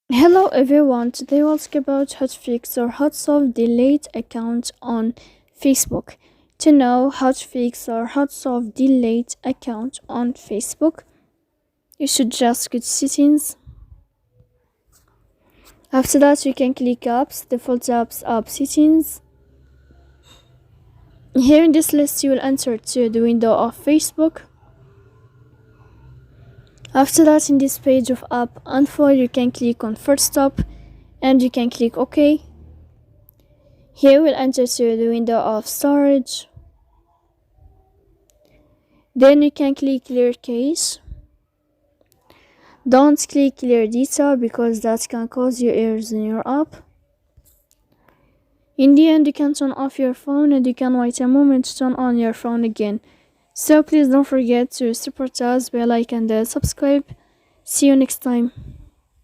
Hello everyone, today we'll talk about how to fix or how to solve delayed account on Facebook. To know how to fix or how to solve delayed account on Facebook, you should just go to settings. After that, you can click apps, default apps, app settings. Here in this list, you will enter to the window of Facebook. After that, in this page of app info, you can click on first stop and you can click OK. Here we'll enter to the window of storage. Then you can click clear cache. Don't click clear data because that can cause you errors in your app. In the end, you can turn off your phone and you can wait a moment to turn on your phone again. So please don't forget to support us by like and subscribe. See you next time.